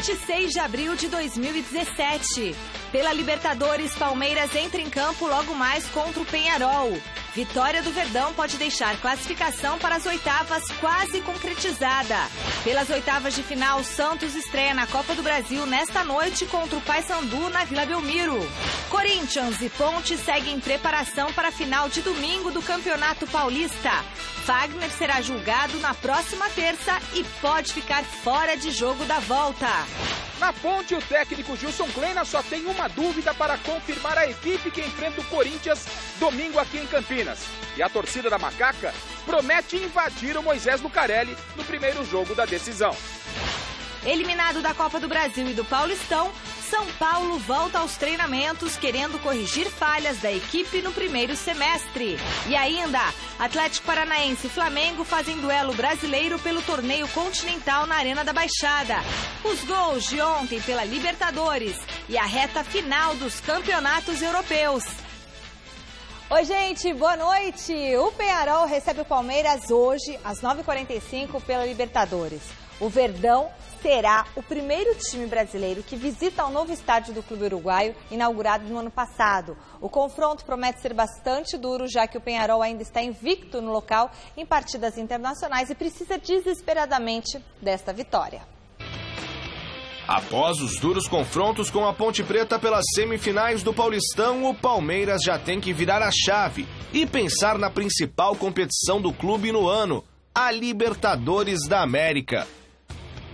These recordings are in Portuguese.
26 de abril de 2017. Pela Libertadores, Palmeiras entra em campo logo mais contra o Peñarol. Vitória do Verdão pode deixar classificação para as oitavas quase concretizada. Pelas oitavas de final, Santos estreia na Copa do Brasil nesta noite contra o Paysandu na Vila Belmiro. Corinthians e Ponte seguem preparação para a final de domingo do Campeonato Paulista. Fagner será julgado na próxima terça e pode ficar fora de jogo da volta. Na Ponte, o técnico Gilson Kleina só tem uma dúvida para confirmar a equipe que enfrenta o Corinthians domingo aqui em Campinas. E a torcida da Macaca promete invadir o Moisés Lucarelli no primeiro jogo da decisão. Eliminado da Copa do Brasil e do Paulistão, São Paulo volta aos treinamentos querendo corrigir falhas da equipe no primeiro semestre. E ainda, Atlético Paranaense e Flamengo fazem duelo brasileiro pelo torneio continental na Arena da Baixada. Os gols de ontem pela Libertadores e a reta final dos campeonatos europeus. Oi, gente, boa noite. O Peñarol recebe o Palmeiras hoje, às 9h45, pela Libertadores. O Verdão será o primeiro time brasileiro que visita o novo estádio do clube uruguaio, inaugurado no ano passado. O confronto promete ser bastante duro, já que o Peñarol ainda está invicto no local em partidas internacionais e precisa desesperadamente desta vitória. Após os duros confrontos com a Ponte Preta pelas semifinais do Paulistão, o Palmeiras já tem que virar a chave e pensar na principal competição do clube no ano, a Libertadores da América.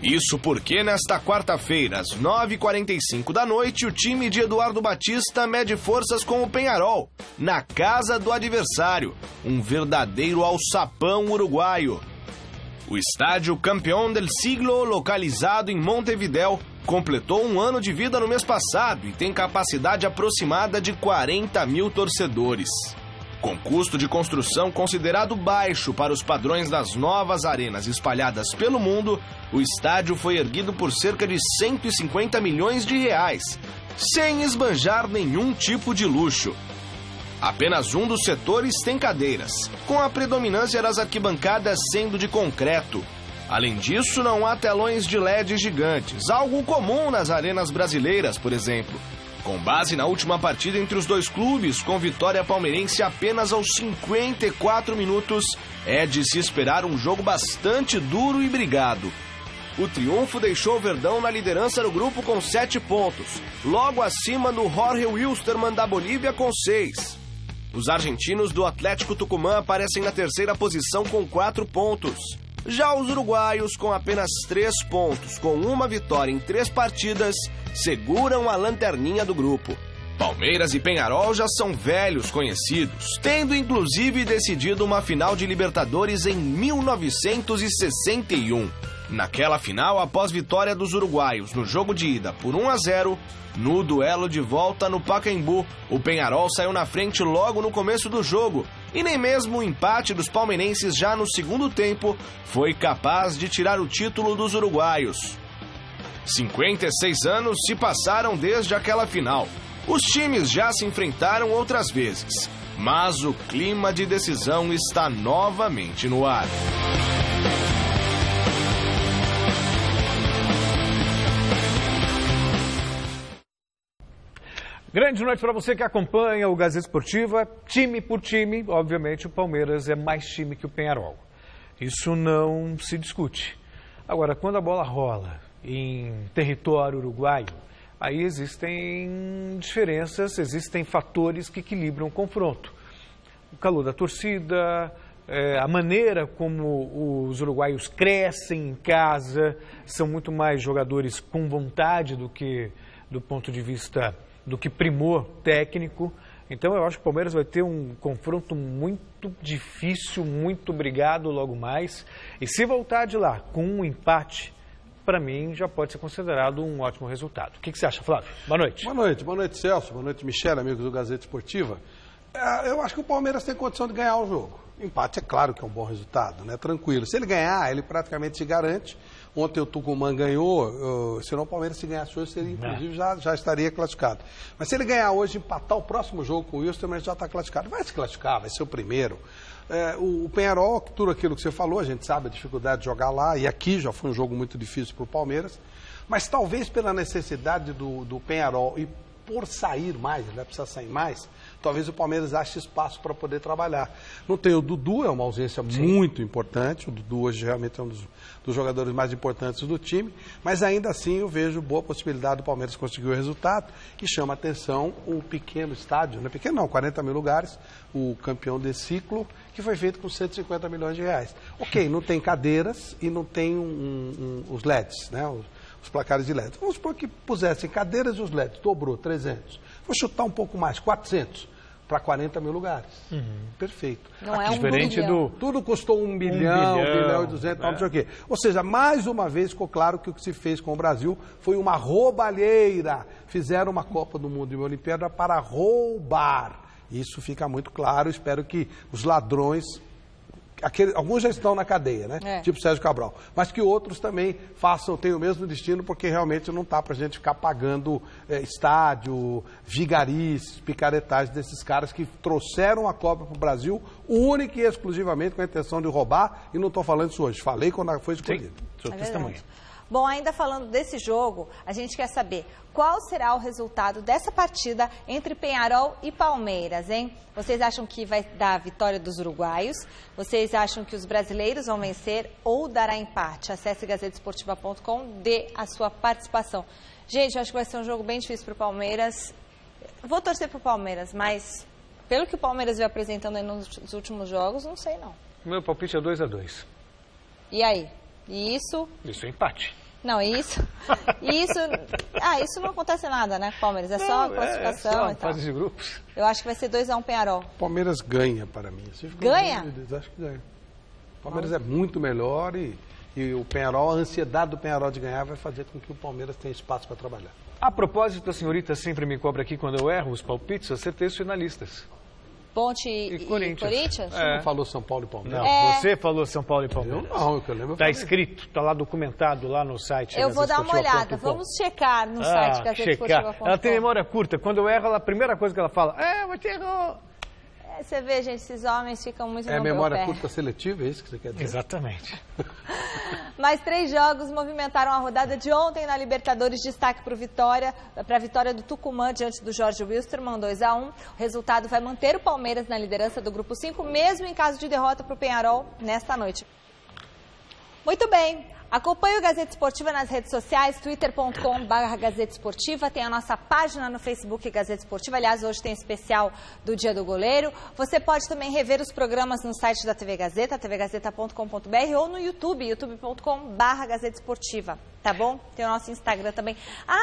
Isso porque nesta quarta-feira, às 9h45 da noite, o time de Eduardo Batista mede forças com o Peñarol, na casa do adversário, um verdadeiro alçapão uruguaio. O estádio Campeón del Siglo, localizado em Montevidéu, completou um ano de vida no mês passado e tem capacidade aproximada de 40 mil torcedores. Com custo de construção considerado baixo para os padrões das novas arenas espalhadas pelo mundo, o estádio foi erguido por cerca de 150 milhões de reais, sem esbanjar nenhum tipo de luxo. Apenas um dos setores tem cadeiras, com a predominância das arquibancadas sendo de concreto. Além disso, não há telões de LED gigantes, algo comum nas arenas brasileiras, por exemplo. Com base na última partida entre os dois clubes, com vitória palmeirense apenas aos 54 minutos, é de se esperar um jogo bastante duro e brigado. O triunfo deixou o Verdão na liderança do grupo com 7 pontos, logo acima do Jorge Wilstermann da Bolívia com 6. Os argentinos do Atlético Tucumã aparecem na terceira posição com 4 pontos. Já os uruguaios, com apenas 3 pontos, com uma vitória em 3 partidas, seguram a lanterninha do grupo. Palmeiras e Peñarol já são velhos conhecidos, tendo inclusive decidido uma final de Libertadores em 1961. Naquela final, após vitória dos uruguaios no jogo de ida por 1-0, no duelo de volta no Pacaembu, o Peñarol saiu na frente logo no começo do jogo, e nem mesmo o empate dos palmeirenses já no segundo tempo foi capaz de tirar o título dos uruguaios. 56 anos se passaram desde aquela final. Os times já se enfrentaram outras vezes, mas o clima de decisão está novamente no ar. Grande noite para você que acompanha o Gazeta Esportiva. Time por time, obviamente o Palmeiras é mais time que o Peñarol. Isso não se discute. Agora, quando a bola rola em território uruguaio, aí existem diferenças, existem fatores que equilibram o confronto. O calor da torcida, a maneira como os uruguaios crescem em casa, são muito mais jogadores com vontade do que do ponto de vista do que primor técnico. Então eu acho que o Palmeiras vai ter um confronto muito difícil, muito brigado logo mais. E se voltar de lá com um empate, para mim já pode ser considerado um ótimo resultado. O que você acha, Flávio? Boa noite. Boa noite, Celso. Boa noite, Michele, amigos do Gazeta Esportiva. Eu acho que o Palmeiras tem condição de ganhar o jogo. Empate é claro que é um bom resultado, né? Tranquilo. Se ele ganhar, ele praticamente se garante. Ontem o Tucumã ganhou, senão o Palmeiras se ganhasse hoje, seria, inclusive já estaria classificado. Mas se ele ganhar hoje, empatar o próximo jogo com o Wilstermann, já está classificado. Vai se classificar, vai ser o primeiro. O Peñarol, tudo aquilo que você falou, a gente sabe a dificuldade de jogar lá, e aqui já foi um jogo muito difícil para o Palmeiras, mas talvez pela necessidade do Peñarol e por sair mais, ele vai precisar sair mais, talvez o Palmeiras ache espaço para poder trabalhar. Não tem o Dudu, é uma ausência muito importante, o Dudu hoje realmente é um dos jogadores mais importantes do time, mas ainda assim eu vejo boa possibilidade do Palmeiras conseguir o resultado e chama a atenção o pequeno estádio, não é pequeno não, 40 mil lugares, o campeão desse ciclo, que foi feito com 150 milhões de reais. Ok, não tem cadeiras e não tem os LEDs, né? Os placares de LED. Vamos supor que pusessem cadeiras e os LEDs, dobrou, 300. Vou chutar um pouco mais, 400, para 40 mil lugares. Perfeito. Não é diferente do... Tudo custou 1 bilhão, 1 bilhão e 200, não sei o quê. Ou seja, mais uma vez ficou claro que o que se fez com o Brasil foi uma roubalheira. Fizeram uma Copa do Mundo e uma Olimpíada para roubar. Isso fica muito claro. Espero que os ladrões... alguns já estão na cadeia, né? Tipo Sérgio Cabral. Mas que outros também tenham o mesmo destino, porque realmente não está para a gente ficar pagando estádio, vigarices, picaretagens desses caras que trouxeram a Copa para o Brasil, única e exclusivamente com a intenção de roubar, e não estou falando isso hoje. Falei quando foi escolhido. Sou testemunha. Bom, ainda falando desse jogo, a gente quer saber qual será o resultado dessa partida entre Peñarol e Palmeiras, hein? Vocês acham que vai dar a vitória dos uruguaios? Vocês acham que os brasileiros vão vencer ou dará empate? Acesse gazetesportiva.com, dê a sua participação. Gente, eu acho que vai ser um jogo bem difícil para o Palmeiras. Vou torcer para o Palmeiras, mas pelo que o Palmeiras veio apresentando aí nos últimos jogos, não sei não. Meu palpite é 2-2. E aí? E isso? Isso é empate. Não, isso não acontece nada, né, Palmeiras? É só a classificação só e tal. fase de grupos. Eu acho que vai ser 2-1 Peñarol. Palmeiras ganha para mim. Ganha? Acho que ganha. O Palmeiras é muito melhor e o Peñarol, a ansiedade do Peñarol de ganhar vai fazer com que o Palmeiras tenha espaço para trabalhar. A propósito, a senhorita sempre me cobra aqui quando eu erro os palpites, acertei os finalistas. Ponte e Corinthians? Você não falou São Paulo e Palmeiras? Não, você falou São Paulo e Palmeiras. Eu não, eu lembro. Está escrito, está lá documentado lá no site. Eu vou dar uma olhada, vamos checar no site gazetesportiva.com. Ela tem memória curta, quando eu erro, a primeira coisa que ela fala, você errou. Você vê, gente, esses homens ficam muito no meu pé. É memória curta seletiva, é isso que você quer dizer? Exatamente. Mais 3 jogos movimentaram a rodada de ontem na Libertadores. Destaque para a vitória do Tucumã diante do Jorge Wilstermann, 2-1. O resultado vai manter o Palmeiras na liderança do Grupo 5, mesmo em caso de derrota para o Peñarol nesta noite. Muito bem. Acompanhe o Gazeta Esportiva nas redes sociais, twitter.com/Gazeta Esportiva, tem a nossa página no Facebook Gazeta Esportiva, aliás, hoje tem especial do Dia do Goleiro. Você pode também rever os programas no site da TV Gazeta, tvgazeta.com.br ou no YouTube, youtube.com/Gazeta Esportiva, tá bom? Tem o nosso Instagram também.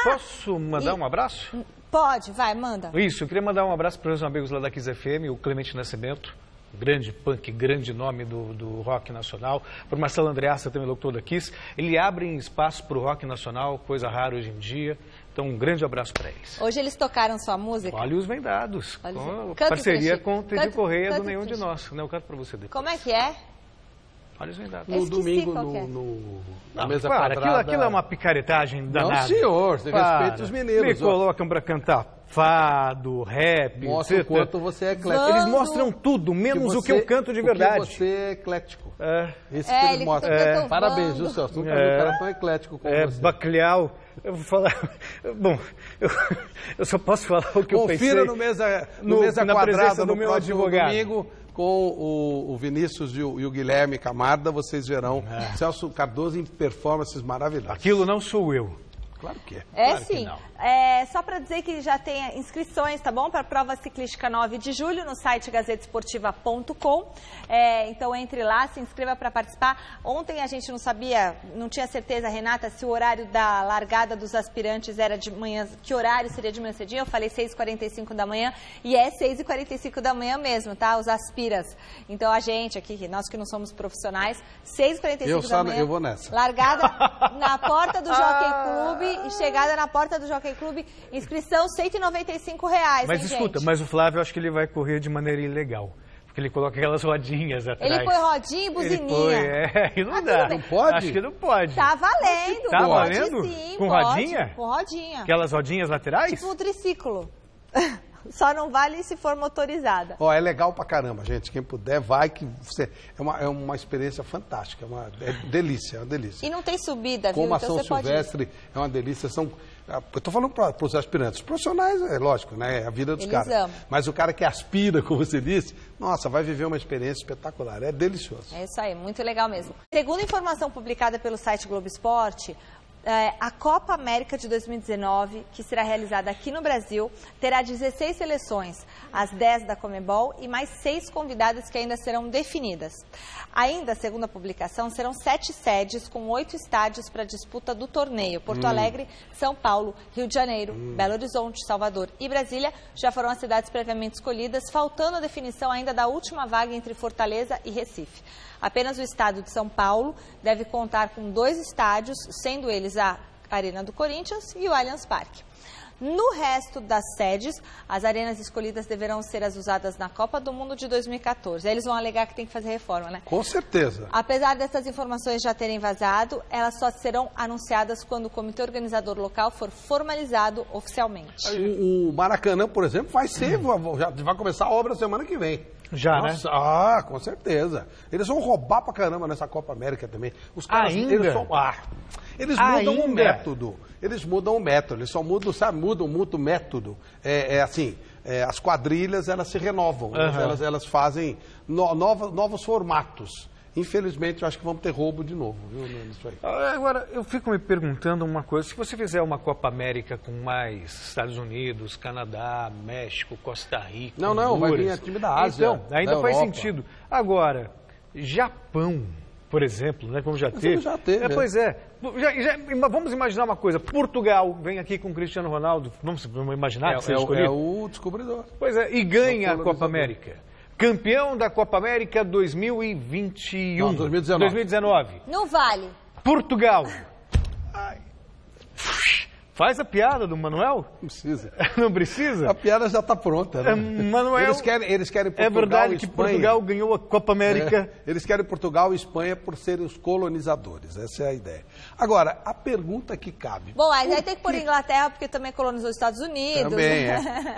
Posso mandar um abraço? Pode, vai, manda. Isso, eu queria mandar um abraço para os amigos lá da Kiss FM, o Clemente Nascimento, grande punk, grande nome do rock nacional. Para o Marcelo Andreassa, também locutor da Kiss. Ele abre espaço para o rock nacional, coisa rara hoje em dia. Então, um grande abraço para eles. Hoje eles tocaram sua música? Olhos Vendados. Com parceria com o Teddy Correia do Nenhum de Nós. Eu canto para você depois. Como é que é? Olhos Vendados. No domingo, na mesa quadrada. Aquilo é uma picaretagem danada. Não, senhor. Você respeita os meninos. Me colocam para cantar fado, rap, mostra o quanto você é eclético. Eles mostram tudo, menos o que eu canto de verdade. Porque você é eclético. Isso que eles mostram. Parabéns, viu, Celso? Nunca vi um cara tão eclético como você. Bacalhau. Eu vou falar... Bom, eu só posso falar o que eu pensei. Confira no mesa quadrada do meu advogado. Domingo, com o Vinícius e o Guilherme Camarda, vocês verão Celso Cardoso em performances maravilhosas. Aquilo não sou eu. Claro que é. Claro sim. Só para dizer que já tem inscrições, tá bom? Para a prova ciclística 9 de julho no site gazetesportiva.com. Então entre lá, se inscreva para participar. Ontem a gente não sabia, não tinha certeza, Renata, se o horário da largada dos aspirantes era de manhã, que horário seria de manhã cedinho. Eu falei 6h45 da manhã e é 6h45 da manhã mesmo, tá? Os aspiras. Então a gente aqui, nós que não somos profissionais, 6h45 da manhã. Eu vou nessa. Largada na porta do Jockey Clube. E chegada na porta do Jockey Clube, inscrição R$195. Mas escuta, mas o Flávio, eu acho que ele vai correr de maneira ilegal. Porque ele coloca aquelas rodinhas atrás. Ele põe rodinha e buzininha. E não dá. Não pode? Acho que não pode. Tá valendo. Tá valendo? Sim, com pode, rodinha? Com rodinha. Aquelas rodinhas laterais? Tipo um triciclo. Só não vale se for motorizada. Ó, é legal pra caramba, gente. Quem puder, vai que você... É uma experiência fantástica, é delícia, é uma delícia. E não tem subida, viu? Como então ação você silvestre pode... é uma delícia. Eu tô falando para os aspirantes. Os profissionais, é lógico, né? É a vida dos Eles caras. amam. Mas o cara que aspira, como você disse, nossa, vai viver uma experiência espetacular. É delicioso. É isso aí, muito legal mesmo. Segundo informação publicada pelo site Globo Esporte, a Copa América de 2019, que será realizada aqui no Brasil, terá 16 seleções, as 10 da Conmebol e mais 6 convidadas que ainda serão definidas. Ainda, segundo a publicação, serão 7 sedes com 8 estádios para a disputa do torneio. Porto Alegre, São Paulo, Rio de Janeiro, Belo Horizonte, Salvador e Brasília já foram as cidades previamente escolhidas, faltando a definição ainda da última vaga entre Fortaleza e Recife. Apenas o estado de São Paulo deve contar com 2 estádios, sendo eles a Arena do Corinthians e o Allianz Parque. No resto das sedes, as arenas escolhidas deverão ser as usadas na Copa do Mundo de 2014. Aí eles vão alegar que tem que fazer reforma, né? Com certeza. Apesar dessas informações já terem vazado, elas só serão anunciadas quando o comitê organizador local for formalizado oficialmente. O Maracanã, por exemplo, vai começar a obra semana que vem. Já, nossa, né? Ah, com certeza. Eles vão roubar pra caramba nessa Copa América também. Os caras, ainda? Eles mudam o método. Eles mudam o método. Eles só mudam, sabe, mudam muito o método. As quadrilhas, elas se renovam. Elas fazem novos formatos. Infelizmente, eu acho que vamos ter roubo de novo, viu, nisso aí. Agora, eu fico me perguntando uma coisa. Se você fizer uma Copa América com mais Estados Unidos, Canadá, México, Costa Rica... Não, vai vir a time da Ásia, então, ainda faz sentido. Agora, Japão, por exemplo, né, como já teve... Já teve. Pois é. Vamos imaginar uma coisa. Portugal vem aqui com Cristiano Ronaldo. Vamos imaginar que seja escolhido? É o descobridor. Pois é, e ganha a Copa América. Campeão da Copa América 2021. Não, 2019. Não vale. Portugal. Ai. Faz a piada do Manuel? Não precisa. Não precisa? A piada já está pronta, né? Manuel, eles querem Portugal. É verdade que Portugal ganhou a Copa América. Eles querem Portugal e Espanha por serem os colonizadores. Essa é a ideia. Agora, a pergunta que cabe... Bom, aí tem que pôr Inglaterra, porque também colonizou os Estados Unidos. Também,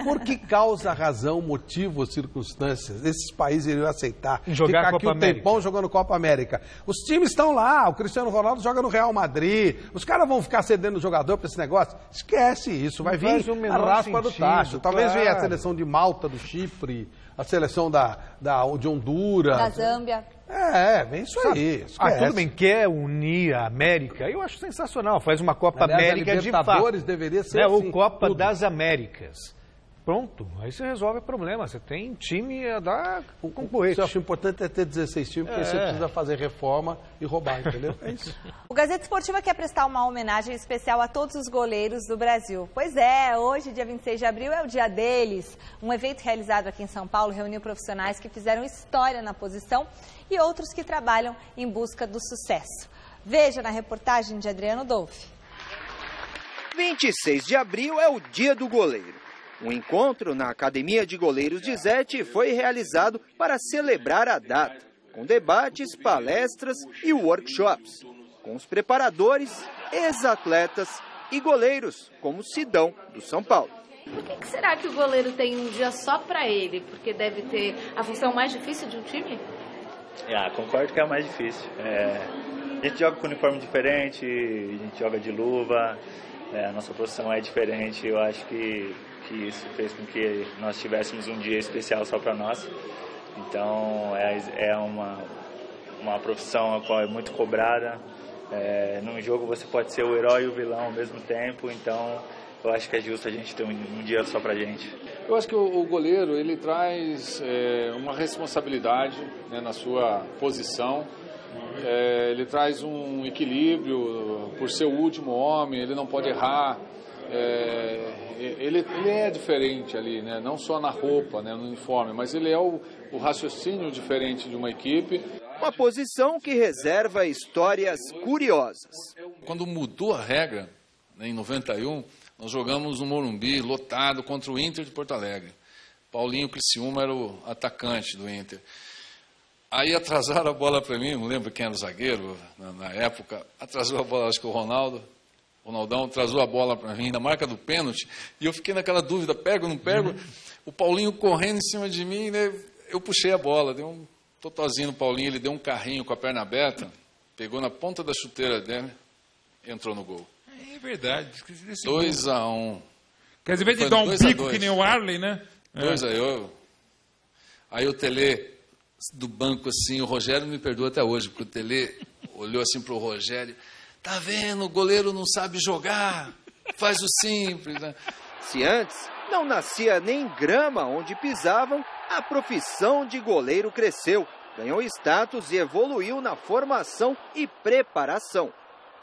Por que causa, razão, motivo ou circunstâncias esses países iriam aceitar jogar ficar Copa aqui um América. Tempão jogando Copa América? Os times estão lá, o Cristiano Ronaldo joga no Real Madrid, os caras vão ficar cedendo o jogador para esse negócio? Esquece isso, vai vir a raspa do tacho. Talvez venha a seleção de Malta, do Chipre, a seleção de Honduras. Da Zâmbia. Vem isso aí. Tudo bem, quer unir a América, eu acho sensacional. Faz uma Copa América de fato. Libertadores deveria ser assim, ou Copa tudo. das Américas. Pronto, aí você resolve o problema. Você tem time a dar concorrente. Eu acho importante ter 16 times, porque você precisa fazer reforma e roubar, entendeu? É isso. O Gazeta Esportiva quer prestar uma homenagem especial a todos os goleiros do Brasil. Pois é, hoje, dia 26 de abril, é o dia deles. Um evento realizado aqui em São Paulo reuniu profissionais que fizeram história na posição e outros que trabalham em busca do sucesso. Veja na reportagem de Adriano Dolfi. 26 de abril é o dia do goleiro. Um encontro na Academia de Goleiros de Zete foi realizado para celebrar a data, com debates, palestras e workshops, com os preparadores, ex-atletas e goleiros, como Sidão, do São Paulo. Por que será que o goleiro tem um dia só para ele? Porque deve ter a função mais difícil de um time? Concordo que é a mais difícil. A gente joga com uniforme diferente, a gente joga de luva, a nossa posição é diferente. Eu acho que isso fez com que nós tivéssemos um dia especial só para nós. Então é uma profissão a qual é muito cobrada. Num jogo você pode ser o herói e o vilão ao mesmo tempo, então eu acho que é justo a gente ter um dia só pra gente. Eu acho que o goleiro, ele traz uma responsabilidade, né, na sua posição. Ele traz um equilíbrio, por ser o último homem, ele não pode errar. Ele é diferente ali, né? Não só na roupa, né, no uniforme, mas ele é o raciocínio diferente de uma equipe. Uma posição que reserva histórias curiosas. Quando mudou a regra, né, em 91, nós jogamos no Morumbi, lotado, contra o Inter de Porto Alegre. Paulinho Criciúma era o atacante do Inter. Aí atrasaram a bola para mim, não lembro quem era o zagueiro na época, atrasou a bola, acho que o Ronaldo. O Ronaldão trazou a bola para mim na marca do pênalti e eu fiquei naquela dúvida, pego ou não pego? O Paulinho correndo em cima de mim, né? Eu puxei a bola, deu um totozinho no Paulinho, ele deu um carrinho com a perna aberta, pegou na ponta da chuteira dele, entrou no gol. É verdade. 2-1. Quer dizer, em vez de dar um bico que nem o Arley, né? 2-1. Aí o Tele do banco assim, o Rogério me perdoa até hoje, porque o Tele olhou assim para o Rogério, tá vendo, o goleiro não sabe jogar, faz o simples, né? Se antes não nascia nem grama onde pisavam, a profissão de goleiro cresceu, ganhou status e evoluiu na formação e preparação.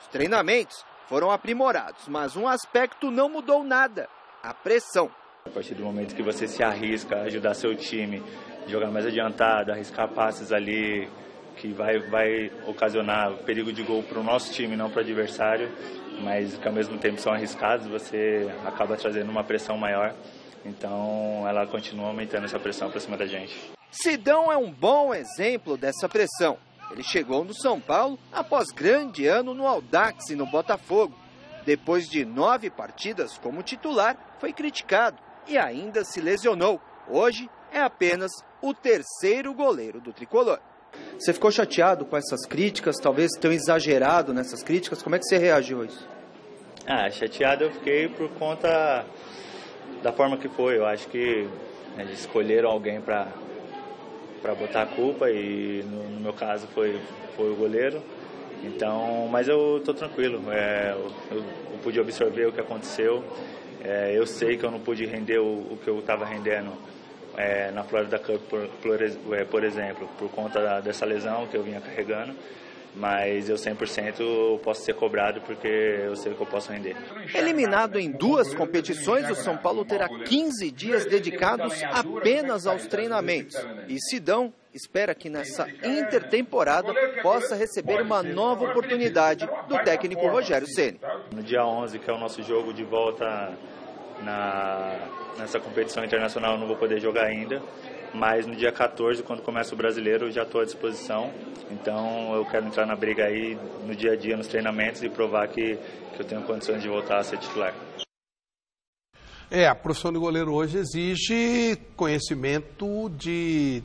Os treinamentos foram aprimorados, mas um aspecto não mudou nada, a pressão. A partir do momento que você se arrisca a ajudar seu time, jogar mais adiantado, arriscar passes ali que vai ocasionar perigo de gol para o nosso time, não para o adversário, mas que ao mesmo tempo são arriscados, você acaba trazendo uma pressão maior. Então ela continua aumentando essa pressão para cima da gente. Sidão é um bom exemplo dessa pressão. Ele chegou no São Paulo após grande ano no Audax e no Botafogo. Depois de 9 partidas como titular, foi criticado e ainda se lesionou. Hoje é apenas o 3º goleiro do tricolor. Você ficou chateado com essas críticas? Talvez tenham exagerado nessas críticas? Como é que você reagiu a isso? Chateado eu fiquei por conta da forma que foi. Eu acho que eles escolheram alguém para botar a culpa e no meu caso foi o goleiro. Então, mas eu estou tranquilo. Eu pude absorver o que aconteceu. Eu sei que eu não pude render o que eu estava rendendo na Florida Cup, por exemplo, por conta dessa lesão que eu vinha carregando, mas eu 100% posso ser cobrado porque eu sei que eu posso render. Eliminado em 2 competições, o São Paulo terá 15 dias dedicados apenas aos treinamentos. E Sidão espera que nessa intertemporada possa receber uma nova oportunidade do técnico Rogério Ceni. No dia 11, que é o nosso jogo de volta nessa competição internacional, eu não vou poder jogar ainda, mas no dia 14, quando começa o Brasileiro, eu já estou à disposição. Então eu quero entrar na briga aí no dia a dia, nos treinamentos, e provar que eu tenho condições de voltar a ser titular. A profissão de goleiro hoje exige conhecimento de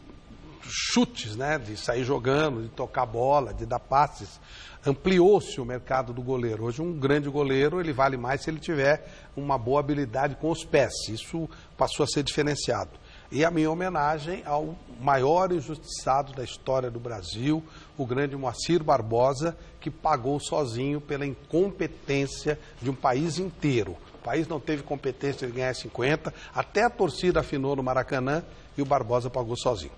chutes, né? De sair jogando, de tocar bola, de dar passes. Ampliou-se o mercado do goleiro. Hoje um grande goleiro, ele vale mais se ele tiver uma boa habilidade com os pés. Isso passou a ser diferenciado. E a minha homenagem ao maior injustiçado da história do Brasil, o grande Moacir Barbosa, que pagou sozinho pela incompetência de um país inteiro. O país não teve competência de ganhar 50, até a torcida afinou no Maracanã e o Barbosa pagou sozinho.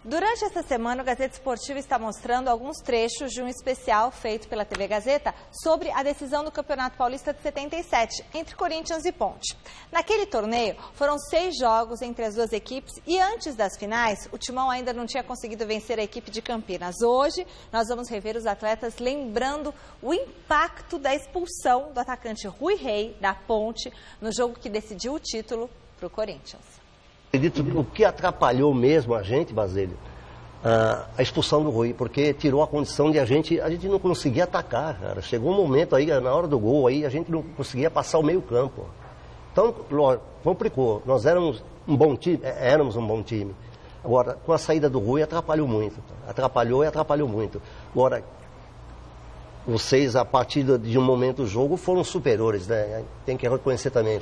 Durante essa semana, o Gazeta Esportiva está mostrando alguns trechos de um especial feito pela TV Gazeta sobre a decisão do Campeonato Paulista de 77, entre Corinthians e Ponte. Naquele torneio, foram 6 jogos entre as duas equipes e antes das finais, o Timão ainda não tinha conseguido vencer a equipe de Campinas. Hoje, nós vamos rever os atletas lembrando o impacto da expulsão do atacante Rui Rei, da Ponte, no jogo que decidiu o título para o Corinthians. Acredito que o que atrapalhou mesmo a gente, Basílio, a expulsão do Rui, porque tirou a condição de a gente não conseguia atacar, cara. Chegou um momento aí, na hora do gol, aí a gente não conseguia passar o meio campo. Então, complicou. Nós éramos um bom time. Agora, com a saída do Rui, atrapalhou muito. Atrapalhou muito. Agora, vocês, a partir de um momento do jogo, foram superiores, né? Tem que reconhecer também.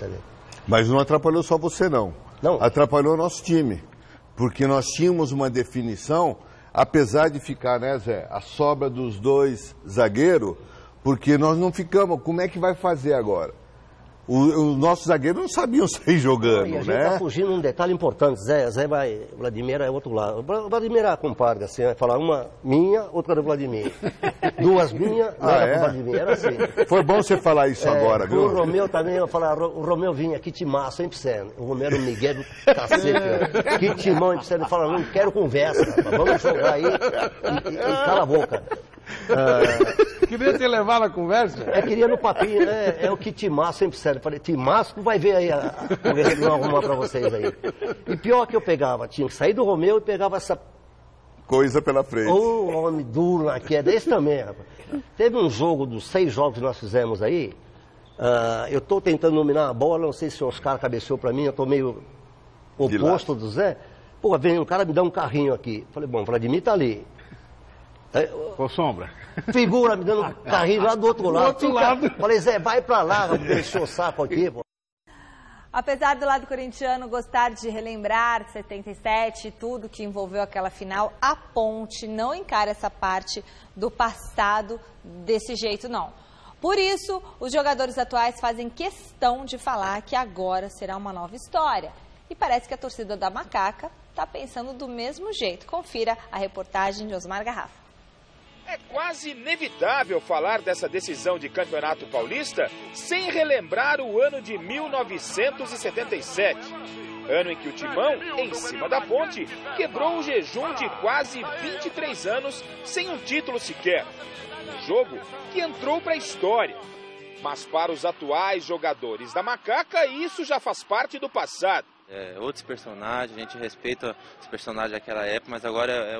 Mas não atrapalhou só você, não. Atrapalhou o nosso time, porque nós tínhamos uma definição, apesar de ficar, né, Zé, a sobra dos 2 zagueiros, porque nós não ficamos, como é que vai fazer agora? Os nossos zagueiros não sabiam sair jogando, né? A gente está fugindo um detalhe importante, Zé vai, Vladimir é outro lado. Vladimir é a compadre, assim, vai falar uma minha, outra do Vladimir. 2 minhas, nada com o Vladimir, era assim. Foi bom você falar isso agora, viu? O Romeu também, eu falar, o Romeu vinha, que timaço, hein, Pseno? O Romeu era o Miguel do cacete, que timão, hein, Pseno? Ele fala, não quero conversa, rapaz, vamos jogar aí e cala a boca. Queria te levar na conversa? Queria no papinho, né? É o que Timaço sempre serve. Falei, Timaço, vai ver aí o que vão arrumar pra vocês aí. E pior que eu pegava, tinha que sair do Romeu e pegava essa coisa pela frente. Ô, homem duro na queda, esse também, rapaz. Teve um jogo dos 6 jogos que nós fizemos aí, eu tô tentando dominar a bola, não sei se o Oscar cabeceou pra mim, eu tô meio oposto do Zé. Pô, vem um cara me dá um carrinho aqui. Falei, bom, o Vladimir tá ali. Com sombra. Figura me dando um carrinho lá do outro lado. Falei, Zé, vai pra lá, deixou o saco aqui, pô. Apesar do lado corintiano gostar de relembrar 77 e tudo que envolveu aquela final, a Ponte não encara essa parte do passado desse jeito, não. Por isso, os jogadores atuais fazem questão de falar que agora será uma nova história. E parece que a torcida da Macaca está pensando do mesmo jeito. Confira a reportagem de Osmar Garrafa. É quase inevitável falar dessa decisão de Campeonato Paulista sem relembrar o ano de 1977. Ano em que o Timão, em cima da Ponte, quebrou o jejum de quase 23 anos sem um título sequer. Um jogo que entrou para a história. Mas para os atuais jogadores da Macaca, isso já faz parte do passado. Outros personagens, a gente respeita os personagens daquela época, mas agora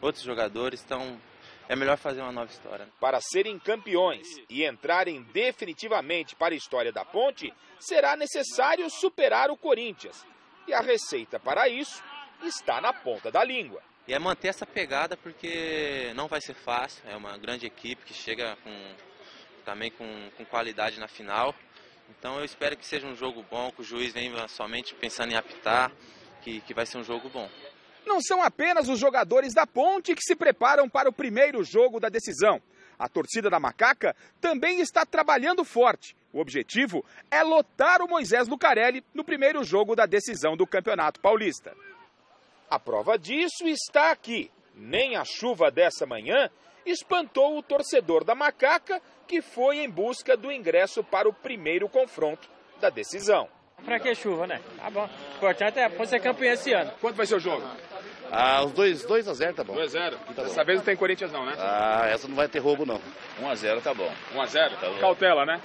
outros jogadores, então é melhor fazer uma nova história. Para serem campeões e entrarem definitivamente para a história da Ponte, será necessário superar o Corinthians. E a receita para isso está na ponta da língua. E é manter essa pegada, porque não vai ser fácil, é uma grande equipe que chega também com qualidade na final. Então eu espero que seja um jogo bom, que o juiz venha somente pensando em apitar, que vai ser um jogo bom. Não são apenas os jogadores da Ponte que se preparam para o primeiro jogo da decisão. A torcida da Macaca também está trabalhando forte. O objetivo é lotar o Moisés Lucarelli no primeiro jogo da decisão do Campeonato Paulista. A prova disso está aqui. Nem a chuva dessa manhã espantou o torcedor da Macaca, que foi em busca do ingresso para o primeiro confronto da decisão. Pra que chuva, né? Tá bom. O importante é ser campeão esse ano. Quanto vai ser o jogo? Os 2-0 tá bom. 2-0? Tá Dessa vez não tem Corinthians não, né? Essa não vai ter roubo não. 1-0 tá bom. 1-0? Tá bom. Cautela, né?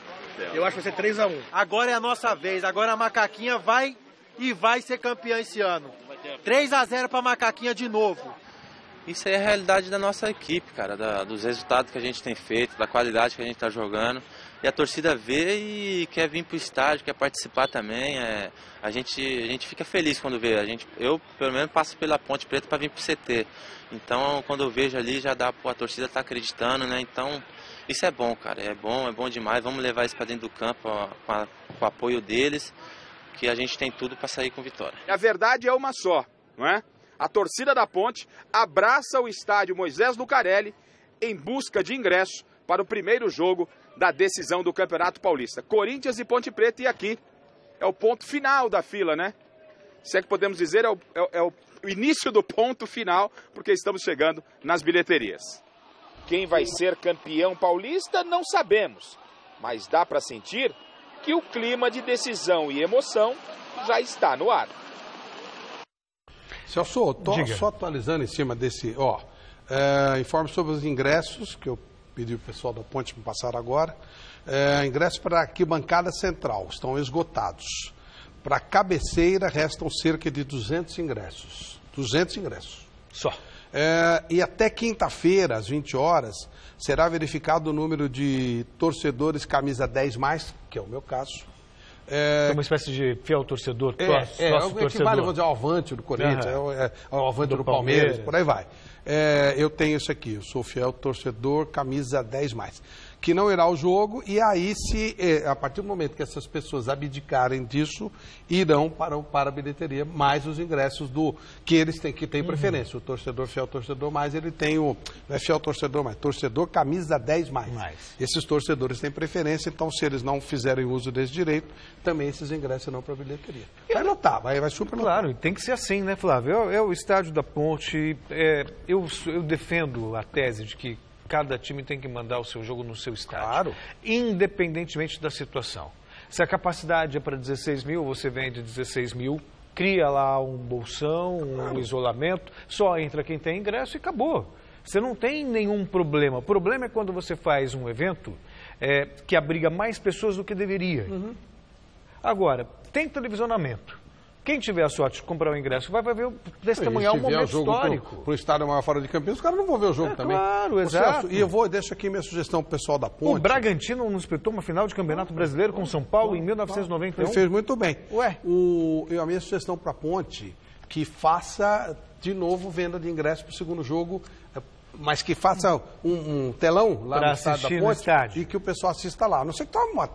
Eu acho que vai ser 3-1. Agora é a nossa vez. Agora a Macaquinha vai ser campeã esse ano. 3-0 pra Macaquinha de novo. Isso aí é a realidade da nossa equipe, cara, dos resultados que a gente tem feito, da qualidade que a gente está jogando. E a torcida vê e quer vir para o estádio, quer participar também. A gente fica feliz quando vê. Eu, pelo menos, passo pela Ponte Preta para vir para o CT. Então, quando eu vejo ali, já dá, a torcida está acreditando, né? Então, isso é bom, cara. É bom demais. Vamos levar isso para dentro do campo com o apoio deles, que a gente tem tudo para sair com vitória. A verdade é uma só, não é? A torcida da Ponte abraça o estádio Moisés Lucarelli em busca de ingresso para o primeiro jogo da decisão do Campeonato Paulista. Corinthians e Ponte Preta, e aqui é o ponto final da fila, né? Se é que podemos dizer, é o início do ponto final, porque estamos chegando nas bilheterias. Quem vai ser campeão paulista, não sabemos, mas dá para sentir que o clima de decisão e emoção já está no ar. Celso, só atualizando em cima desse, informe sobre os ingressos, que eu pedi o pessoal da Ponte me passar agora. Ingressos para a arquibancada central estão esgotados. Para a cabeceira restam cerca de 200 ingressos. 200 ingressos. Só. E até quinta-feira, às 20 horas, será verificado o número de torcedores camisa 10+, que é o meu caso. É uma espécie de fiel torcedor, o equivale, vamos dizer, ao Avante do Corinthians, ao Avante do Palmeiras, por aí vai. Eu tenho isso aqui, eu sou fiel torcedor, camisa 10+, que não irá ao jogo, e aí, a partir do momento que essas pessoas abdicarem disso, irão para a bilheteria, mais os ingressos que eles têm, que tem preferência. O torcedor fiel torcedor mais, ele tem não é fiel torcedor mais, torcedor camisa 10+. Esses torcedores têm preferência, então se eles não fizerem uso desse direito, também esses ingressos irão para a bilheteria. Vai lotar, vai super lotar. Claro, tem que ser assim, né, Flávio? É o estádio da Ponte, eu defendo a tese de que cada time tem que mandar o seu jogo no seu estádio. Claro. Independentemente da situação. Se a capacidade é para 16 mil, você vende 16 mil, cria lá um bolsão, um isolamento, só entra quem tem ingresso e acabou. Você não tem nenhum problema. O problema é quando você faz um evento que abriga mais pessoas do que deveria. Agora, tem televisionamento. Quem tiver a sorte de comprar o ingresso vai ver, testemunhar um momento histórico. Para o Estádio Maior fora de Campinas, os caras não vão ver o jogo também. Claro, exato. E deixo aqui minha sugestão pro pessoal da Ponte. O Bragantino não disputou uma final de Campeonato Brasileiro com São Paulo em 1991. Ele fez muito bem. Ué? A minha sugestão para a Ponte, que faça de novo venda de ingresso para o segundo jogo, mas que faça um telão lá no estádio da Ponte e que o pessoal assista lá. A não sei que tome uma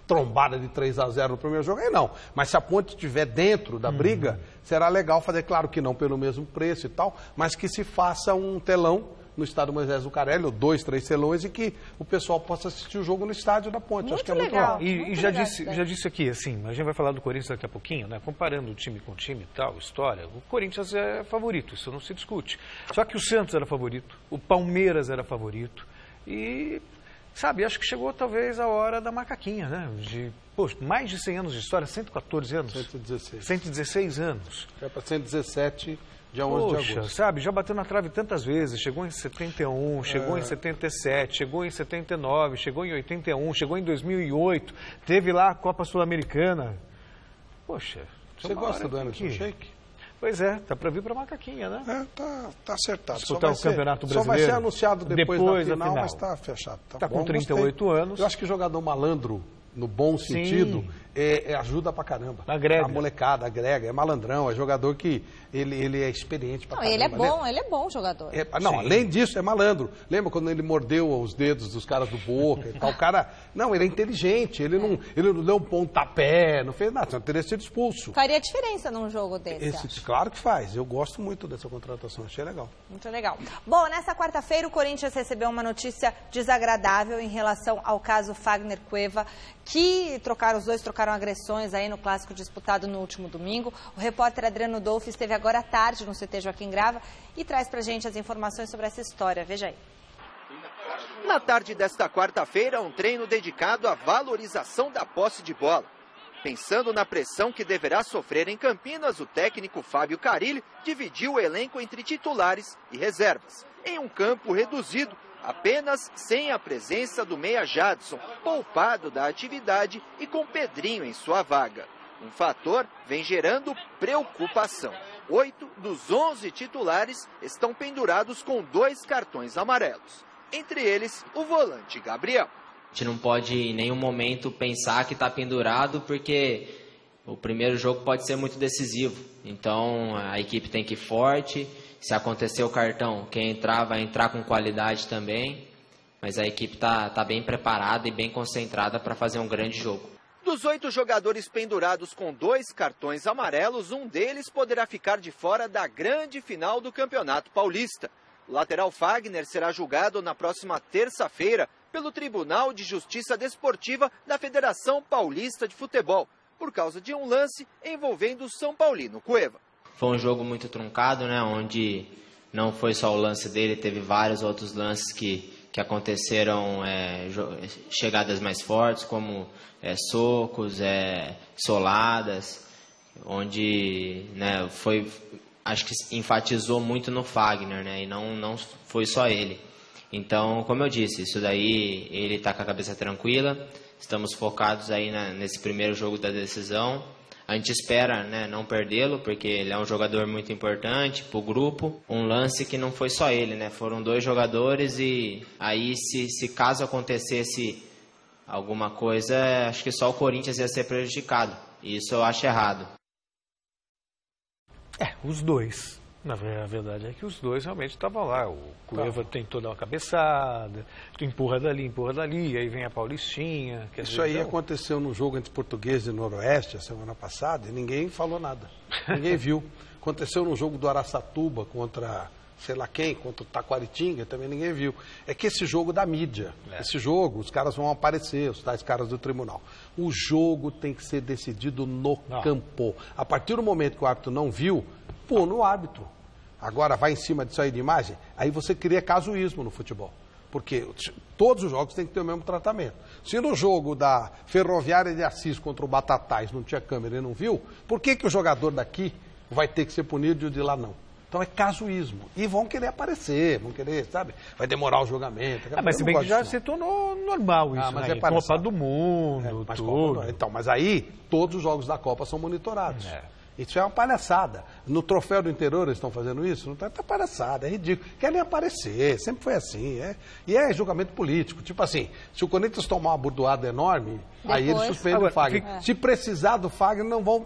trombada de 3-0 no primeiro jogo, aí não. Mas se a Ponte estiver dentro da briga, será legal fazer, claro que não pelo mesmo preço e tal, mas que se faça um telão no estádio Moisés Lucarelli, ou 2, 3 telões, e que o pessoal possa assistir o jogo no estádio da Ponte. Acho que é muito legal. E já disse aqui, assim, a gente vai falar do Corinthians daqui a pouquinho, né? Comparando o time com o time e tal, história, o Corinthians é favorito, isso não se discute. Só que o Santos era favorito, o Palmeiras era favorito, e, sabe, acho que chegou talvez a hora da macaquinha, né? Mais de 100 anos de história, 114 anos. 116. 116 anos. É para 117... Dia 11 de agosto. Sabe, já bateu na trave tantas vezes, chegou em 71, chegou em 77, chegou em 79, chegou em 81, chegou em 2008, teve lá a Copa Sul-Americana. Poxa. Você gosta do Emerson Sheik? Pois é, tá para vir para macaquinha, né? Tá acertado. Disputar o Campeonato Brasileiro. Só vai ser anunciado depois da final, mas tá fechado. Tá com 38 anos. Eu acho que jogador malandro, no bom sentido, ajuda pra caramba. Agrega. A molecada agrega, é malandrão, é jogador que ele é experiente pra caramba. Ele é bom jogador. Além disso, é malandro. Lembra quando ele mordeu os dedos dos caras do Boca e tal? O cara, ele é inteligente, ele não deu um pontapé, não fez nada, senão teria sido expulso. Faria diferença num jogo desse, claro que faz, eu gosto muito dessa contratação, achei legal. Muito legal. Bom, nessa quarta-feira o Corinthians recebeu uma notícia desagradável em relação ao caso Fagner Cueva, que os dois trocaram agressões aí no clássico disputado no último domingo. O repórter Adriano Dolfi esteve agora à tarde no CT Joaquim Grava e traz pra gente as informações sobre essa história. Veja aí. Na tarde desta quarta-feira, um treino dedicado à valorização da posse de bola. Pensando na pressão que deverá sofrer em Campinas, o técnico Fábio Carilli dividiu o elenco entre titulares e reservas, em um campo reduzido, apenas sem a presença do meia Jadson, poupado da atividade e com Pedrinho em sua vaga. Um fator vem gerando preocupação. 8 dos 11 titulares estão pendurados com 2 cartões amarelos. Entre eles, o volante Gabriel. A gente não pode em nenhum momento pensar que está pendurado, porque o primeiro jogo pode ser muito decisivo. Então a equipe tem que ir forte. Se acontecer o cartão, quem entrar vai entrar com qualidade também. Mas a equipe está bem preparada e bem concentrada para fazer um grande jogo. Dos 8 jogadores pendurados com 2 cartões amarelos, um deles poderá ficar de fora da grande final do Campeonato Paulista. O lateral Fagner será julgado na próxima terça-feira pelo Tribunal de Justiça Desportiva da Federação Paulista de Futebol, por causa de um lance envolvendo o São Paulino Cueva. Foi um jogo muito truncado, né, onde não foi só o lance dele, teve vários outros lances que aconteceram, chegadas mais fortes, como socos, soladas, onde, né, acho que enfatizou muito no Fagner, né, e não foi só ele. Então, como eu disse, isso daí, ele está com a cabeça tranquila, estamos focados aí nesse primeiro jogo da decisão. A gente espera, né, não perdê-lo, porque ele é um jogador muito importante para o grupo. Um lance que não foi só ele, né? Foram 2 jogadores e aí, se caso acontecesse alguma coisa, acho que só o Corinthians ia ser prejudicado. E isso eu acho errado. Os dois. Na verdade é que os dois realmente estavam lá. O Cueva tentou dar uma cabeçada, empurra dali, aí vem a Paulistinha. Isso aí aconteceu no jogo entre Português e Noroeste a semana passada e ninguém falou nada. Ninguém viu. Aconteceu no jogo do Araçatuba contra sei lá quem, contra o Taquaritinga, também ninguém viu. É que esse jogo da mídia, esse jogo, os caras vão aparecer, os tais caras do tribunal. O jogo tem que ser decidido no campo. A partir do momento que o árbitro não viu, pô, no árbitro. Agora vai em cima disso aí de imagem, aí você cria casuísmo no futebol. Porque todos os jogos têm que ter o mesmo tratamento. Se no jogo da Ferroviária de Assis contra o Batatais não tinha câmera e não viu, por que o jogador daqui vai ter que ser punido e o de lá não? Então é casuísmo. E vão querer aparecer, vão querer, sabe? Vai demorar o julgamento. Mas se bem que já se tornou normal isso, mas né? Copa do Mundo, tudo. Então, mas aí todos os jogos da Copa são monitorados. Isso é uma palhaçada. No troféu do interior eles estão fazendo isso? Não tá palhaçada, é ridículo. Querem aparecer, sempre foi assim. E é julgamento político. Tipo assim, se o Corinthians tomar uma burdoada enorme, aí eles suspendem o Fagner. Se precisar do Fagner, não vão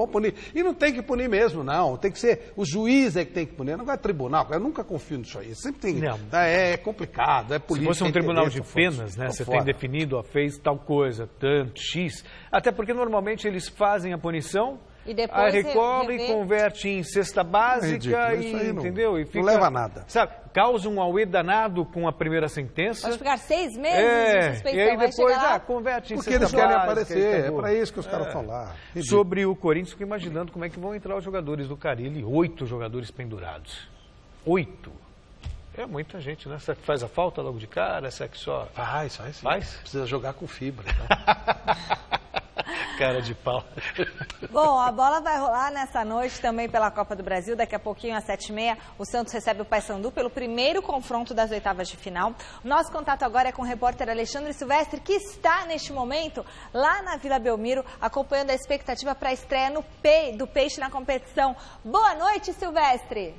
punir. E não tem que punir mesmo, não. Tem que ser o juiz que tem que punir, não vai tribunal. Eu nunca confio nisso aí. Sempre tem. Não. É complicado, é político. Se fosse um tribunal de penas, né? Você tem definido, fez tal coisa, tanto, X. Até porque normalmente eles fazem a punição. E depois recorre e converte em cesta básica entendeu? E fica, não leva a nada. Sabe, causa um auê danado com a primeira sentença. Pode ficar 6 meses de suspensão. E aí depois converte em cesta básica. Porque eles querem aparecer, é para isso que os caras estão lá. Sobre o Corinthians, fico imaginando como é que vão entrar os jogadores do Carille, 8 jogadores pendurados. 8. É muita gente, né? Será que faz a falta logo de cara? Será que só... Faz. Precisa jogar com fibra, Cara de pau. Bom, a bola vai rolar nessa noite também pela Copa do Brasil. Daqui a pouquinho, às 7h30, o Santos recebe o Paysandu pelo primeiro confronto das oitavas de final. O nosso contato agora é com o repórter Alexandre Silvestre, que está, neste momento, lá na Vila Belmiro, acompanhando a expectativa para a estreia do Peixe na competição. Boa noite, Silvestre!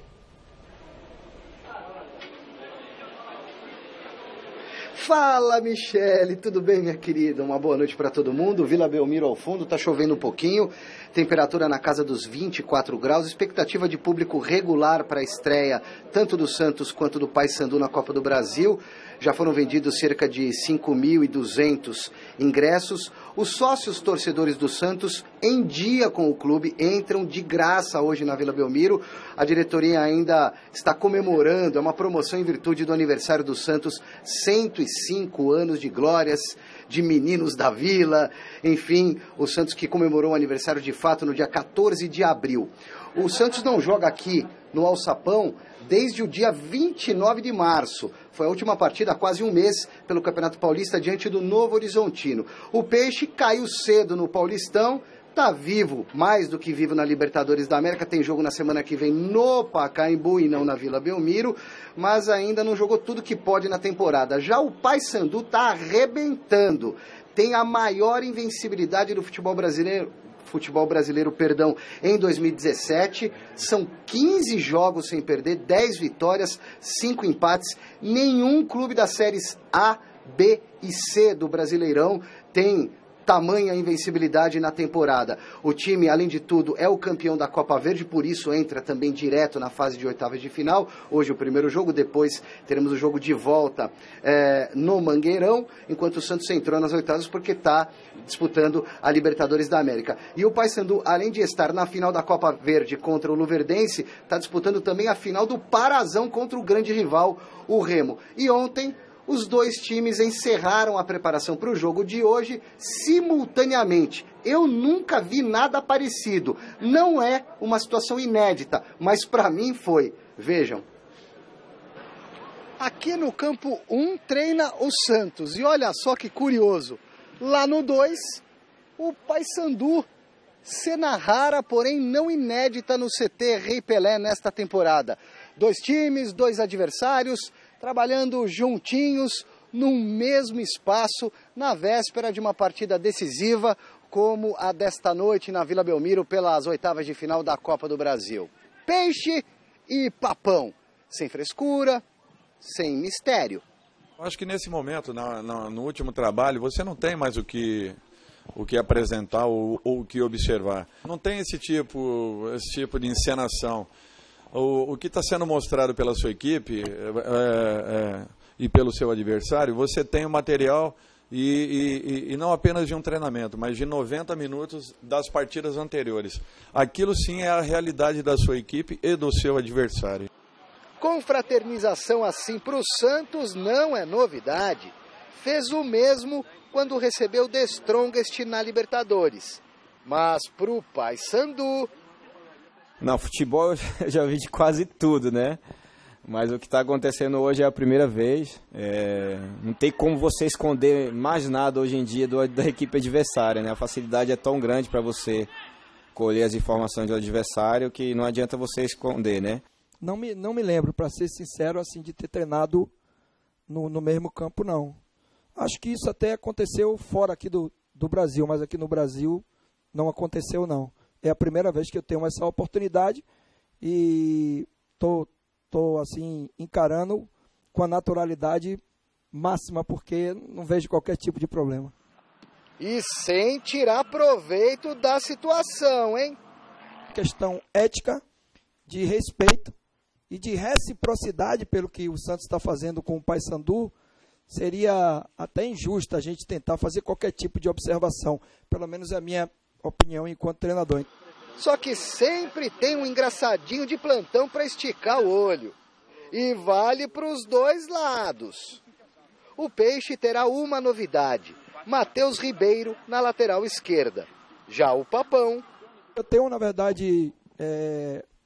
Fala, Michele, tudo bem, minha querida? Uma boa noite para todo mundo. Vila Belmiro ao fundo, tá chovendo um pouquinho, temperatura na casa dos 24 graus, expectativa de público regular para a estreia, tanto do Santos quanto do Paysandu na Copa do Brasil. Já foram vendidos cerca de 5.200 ingressos. Os sócios torcedores do Santos, em dia com o clube, entram de graça hoje na Vila Belmiro. A diretoria ainda está comemorando, é uma promoção em virtude do aniversário do Santos, 105 anos de glórias, de meninos da Vila. Enfim, o Santos que comemorou o aniversário de fato no dia 14 de abril. O Santos não joga aqui no Alçapão desde o dia 29 de março. Foi a última partida há quase um mês pelo Campeonato Paulista diante do Novo Horizontino. O Peixe caiu cedo no Paulistão, está vivo, mais do que vivo na Libertadores da América. Tem jogo na semana que vem no Pacaembu e não na Vila Belmiro, mas ainda não jogou tudo que pode na temporada. Já o Paysandu está arrebentando. Tem a maior invencibilidade do futebol brasileiro, em 2017, são 15 jogos sem perder, 10 vitórias, 5 empates. Nenhum clube das séries A, B e C do Brasileirão tem tamanha invencibilidade na temporada. O time, além de tudo, é o campeão da Copa Verde, por isso entra também direto na fase de oitavas de final. Hoje o primeiro jogo, depois teremos o jogo de volta no Mangueirão, enquanto o Santos entrou nas oitavas porque está disputando a Libertadores da América. E o Paysandu, além de estar na final da Copa Verde contra o Luverdense, está disputando também a final do Parazão contra o grande rival, o Remo. E ontem os dois times encerraram a preparação para o jogo de hoje simultaneamente. Eu nunca vi nada parecido. Não é uma situação inédita, mas para mim foi. Vejam. Aqui no campo 1 treina o Santos. E olha só que curioso. Lá no 2, o Paysandu. Cena rara, porém não inédita no CT Rei Pelé nesta temporada. 2 times, 2 adversários, trabalhando juntinhos num mesmo espaço na véspera de uma partida decisiva como a desta noite na Vila Belmiro pelas oitavas de final da Copa do Brasil. Peixe e papão, sem frescura, sem mistério. Acho que nesse momento, no último trabalho, você não tem mais o que apresentar ou o que observar. Não tem esse tipo de encenação. O que está sendo mostrado pela sua equipe e pelo seu adversário, você tem o material e não apenas de um treinamento, mas de 90 minutos das partidas anteriores. Aquilo sim é a realidade da sua equipe e do seu adversário. Confraternização assim para o Santos não é novidade. Fez o mesmo quando recebeu The Strongest na Libertadores. Mas para o Paysandu... No futebol eu já vi de quase tudo, né? Mas o que está acontecendo hoje é a primeira vez. Não tem como você esconder mais nada hoje em dia da equipe adversária, né? A facilidade é tão grande para você colher as informações do adversário que não adianta você esconder, né? Não me lembro, para ser sincero, assim, de ter treinado no mesmo campo, não. Acho que isso até aconteceu fora aqui do Brasil, mas aqui no Brasil não aconteceu, não. é a primeira vez que eu tenho essa oportunidade e tô assim, encarando com a naturalidade máxima, porque não vejo qualquer tipo de problema. E sem tirar proveito da situação, hein? Questão ética, de respeito e de reciprocidade pelo que o Santos está fazendo com o Paysandu, seria até injusto a gente tentar fazer qualquer tipo de observação. Pelo menos é a minha opinião enquanto treinador. Só que sempre tem um engraçadinho de plantão para esticar o olho. E vale para os dois lados. O Peixe terá uma novidade. Matheus Ribeiro na lateral esquerda. Já o Papão... Eu tenho, na verdade,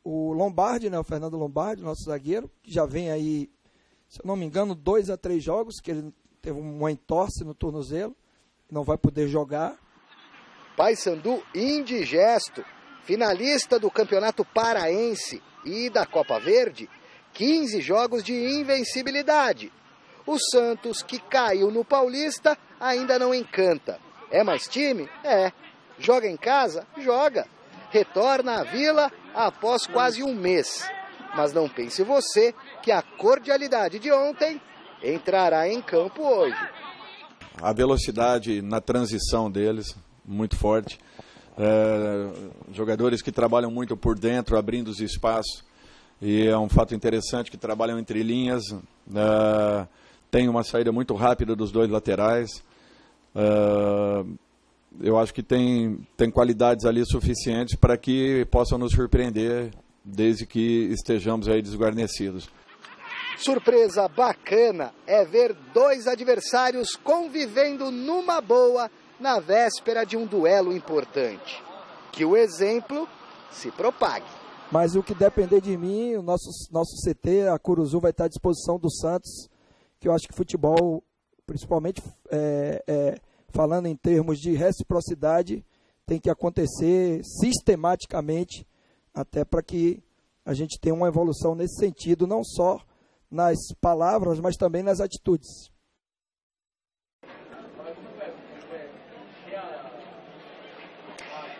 o Lombardi, né, o Fernando Lombardi, nosso zagueiro, que já vem aí, se eu não me engano, 2 a 3 jogos, que ele teve uma entorse no tornozelo, não vai poder jogar. Paysandu indigesto, finalista do Campeonato Paraense e da Copa Verde, 15 jogos de invencibilidade. O Santos, que caiu no Paulista, ainda não encanta. É mais time? É. Joga em casa? Joga. Retorna à Vila após quase um mês. Mas não pense você que a cordialidade de ontem entrará em campo hoje. A velocidade na transição deles, muito forte. Jogadores que trabalham muito por dentro, abrindo os espaços. E é um fato interessante que trabalham entre linhas. Tem uma saída muito rápida dos dois laterais. Eu acho que tem qualidades ali suficientes para que possam nos surpreender desde que estejamos aí desguarnecidos. Surpresa bacana é ver dois adversários convivendo numa boa na véspera de um duelo importante. Que o exemplo se propague. Mas o que depender de mim, o nosso CT, a Curuzu, vai estar à disposição do Santos, que eu acho que futebol, principalmente falando em termos de reciprocidade, tem que acontecer sistematicamente, até para que a gente tenha uma evolução nesse sentido, não só nas palavras, mas também nas atitudes.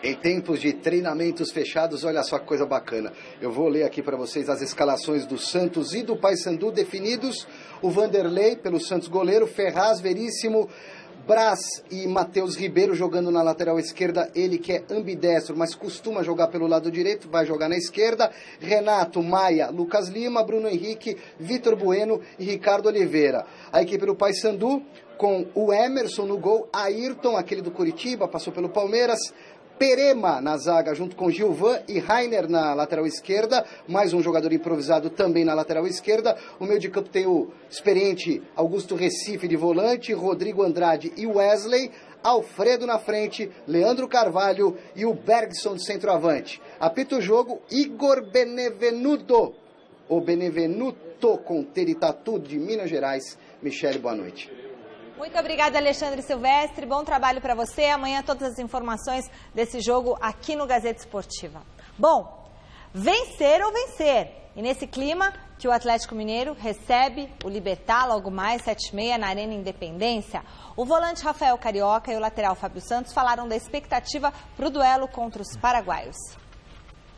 Em tempos de treinamentos fechados, olha só que coisa bacana. Eu vou ler aqui para vocês as escalações do Santos e do Paysandu definidos. O Vanderlei pelo Santos goleiro, Ferraz, Veríssimo, Braz e Matheus Ribeiro jogando na lateral esquerda. Ele que é ambidestro, mas costuma jogar pelo lado direito, vai jogar na esquerda. Renato, Maia, Lucas Lima, Bruno Henrique, Vitor Bueno e Ricardo Oliveira. A equipe do Paysandu com o Emerson no gol, Ayrton, aquele do Curitiba, passou pelo Palmeiras, Perema na zaga junto com Gilvan e Rainer na lateral esquerda, mais um jogador improvisado também na lateral esquerda. O meio de campo tem o experiente Augusto Recife de volante, Rodrigo Andrade e Wesley, Alfredo na frente, Leandro Carvalho e o Bergson de centroavante. Apita o jogo Igor Benevenuto, o Benevenuto com Teritatu de Minas Gerais. Michele, boa noite. Muito obrigada, Alexandre Silvestre. Bom trabalho para você. Amanhã todas as informações desse jogo aqui no Gazeta Esportiva. Bom, vencer ou vencer. E nesse clima que o Atlético Mineiro recebe o Libertad logo mais, 7h30, na Arena Independência. O volante Rafael Carioca e o lateral Fábio Santos falaram da expectativa para o duelo contra os paraguaios.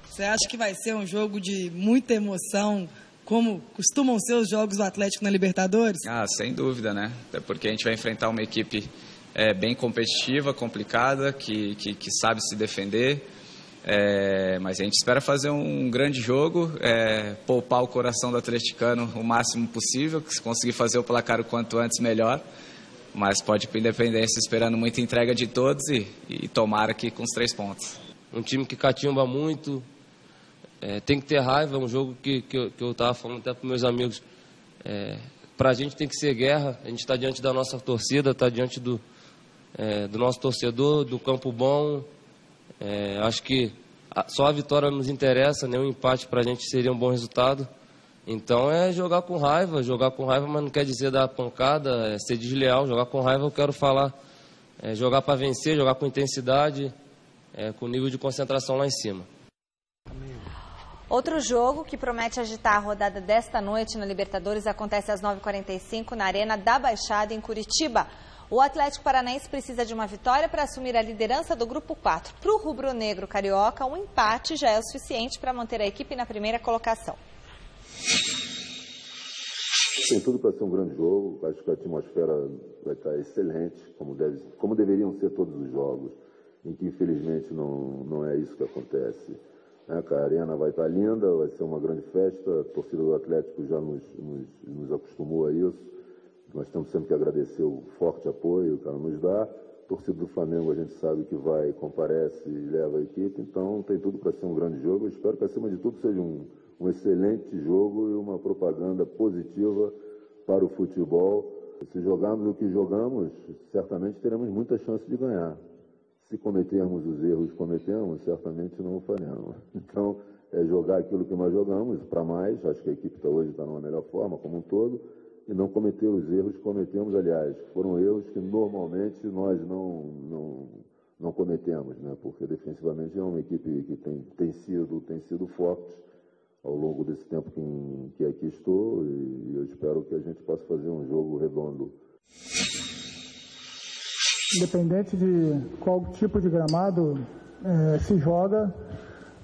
Você acha que vai ser um jogo de muita emoção, como costumam ser os jogos do Atlético na Libertadores? Sem dúvida, né? Até porque a gente vai enfrentar uma equipe bem competitiva, complicada, que sabe se defender. Mas a gente espera fazer um grande jogo, poupar o coração do atleticano o máximo possível, se conseguir fazer o placar o quanto antes, melhor. Mas pode ir para a Independência esperando muita entrega de todos e tomara aqui com os 3 pontos. Um time que catimba muito. Tem que ter raiva, é um jogo que eu estava falando até para meus amigos. Para a gente tem que ser guerra, a gente está diante da nossa torcida, está diante do nosso torcedor, do campo bom. Acho que só a vitória nos interessa, nenhum empate para a gente seria um bom resultado. Então é jogar com raiva, mas não quer dizer dar pancada, ser desleal. Jogar com raiva eu quero falar, jogar para vencer, jogar com intensidade, com nível de concentração lá em cima. Outro jogo que promete agitar a rodada desta noite na Libertadores acontece às 9h45 na Arena da Baixada, em Curitiba. O Atlético Paranaense precisa de uma vitória para assumir a liderança do Grupo 4. Para o rubro-negro carioca, um empate já é o suficiente para manter a equipe na primeira colocação. Tem tudo para ser um grande jogo. Acho que a atmosfera vai estar excelente, como deveriam ser todos os jogos, em que infelizmente não é isso que acontece. A arena vai estar linda, vai ser uma grande festa. A torcida do Atlético já nos acostumou a isso. Nós temos sempre que agradecer o forte apoio que ela nos dá. A torcida do Flamengo a gente sabe que vai, comparece e leva a equipe. Então tem tudo para ser um grande jogo. Eu espero que acima de tudo seja um excelente jogo e uma propaganda positiva para o futebol. Se jogarmos o que jogamos, certamente teremos muita chance de ganhar. Se cometermos os erros que cometemos, certamente não o faremos. Então, é jogar aquilo que nós jogamos, para mais. Acho que a equipe hoje está numa melhor forma, como um todo, e não cometer os erros que cometemos. Aliás, foram erros que normalmente nós não cometemos, né? Porque defensivamente é uma equipe que tem sido forte ao longo desse tempo que aqui estou, e eu espero que a gente possa fazer um jogo redondo. Independente de qual tipo de gramado se joga,